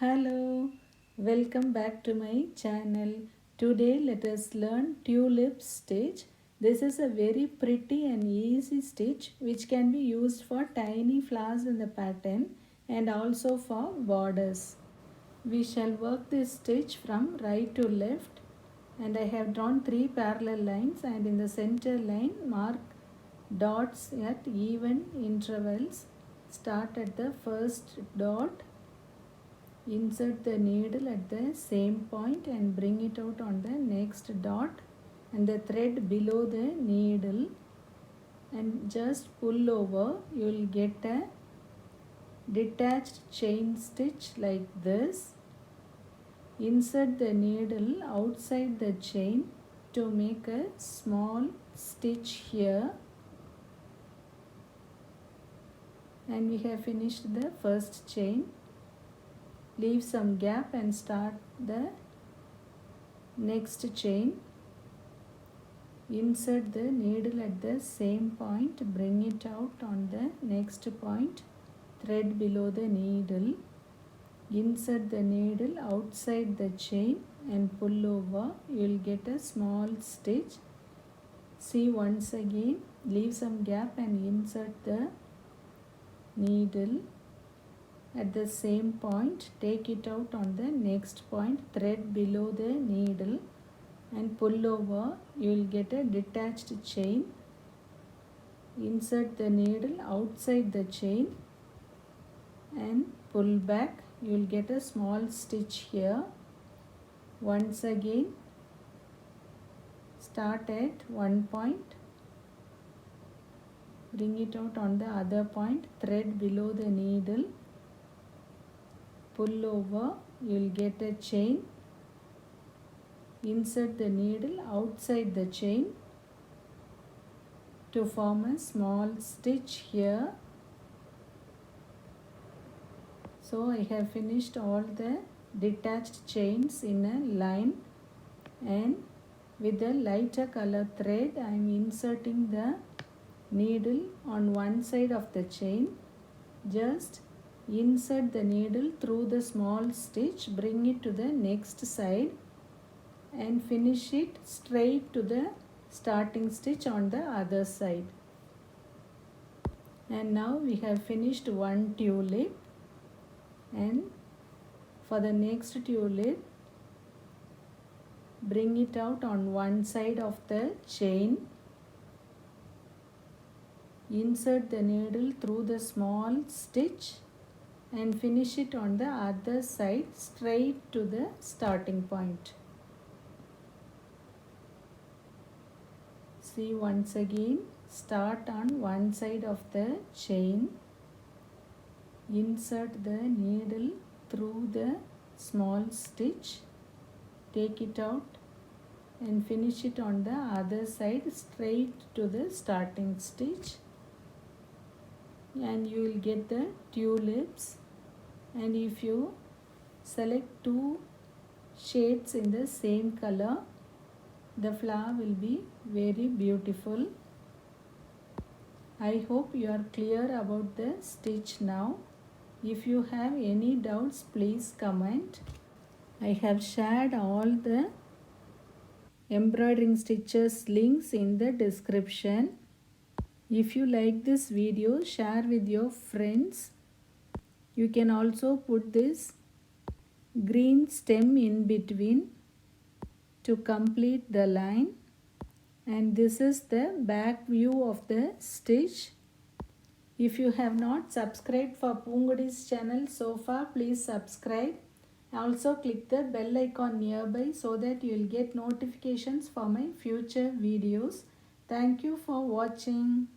Hello, welcome back to my channel. Today let us learn Tulip Stitch. This is a very pretty and easy stitch which can be used for tiny flowers in the pattern and also for borders. We shall work this stitch from right to left, and I have drawn 3 parallel lines, and in the center line mark dots at even intervals. Start at the first dot. Insert the needle at the same point and bring it out on the next dot and the thread below the needle, and just pull over. You will get a detached chain stitch like this. Insert the needle outside the chain to make a small stitch here, and we have finished the first chain. Leave some gap and start the next chain. Insert the needle at the same point, bring it out on the next point, thread below the needle. Insert the needle outside the chain and pull over. You will get a small stitch. See once again, leave some gap and insert the needle at the same point, take it out on the next point, thread below the needle and pull over. You will get a detached chain. Insert the needle outside the chain and pull back. You will get a small stitch here. Once again, start at one point, bring it out on the other point, thread below the needle, pull over. You will get a chain. Insert the needle outside the chain to form a small stitch here. So I have finished all the detached chains in a line, and with a lighter color thread I am inserting the needle on one side of the chain. Just insert the needle through the small stitch, bring it to the next side and finish it straight to the starting stitch on the other side. And now we have finished one tulip, and for the next tulip, bring it out on one side of the chain. Insert the needle through the small stitch and finish it on the other side straight to the starting point. See once again, start on one side of the chain, insert the needle through the small stitch, take it out and finish it on the other side straight to the starting stitch, and you will get the tulips. And if you select two shades in the same color, the flower will be very beautiful. I hope you are clear about the stitch now. If you have any doubts, please comment. I have shared all the embroidering stitches links in the description. If you like this video, share with your friends. You can also put this green stem in between to complete the line. And this is the back view of the stitch. If you have not subscribed for Poongodi's channel so far, please subscribe. Also click the bell icon nearby so that you will get notifications for my future videos. Thank you for watching.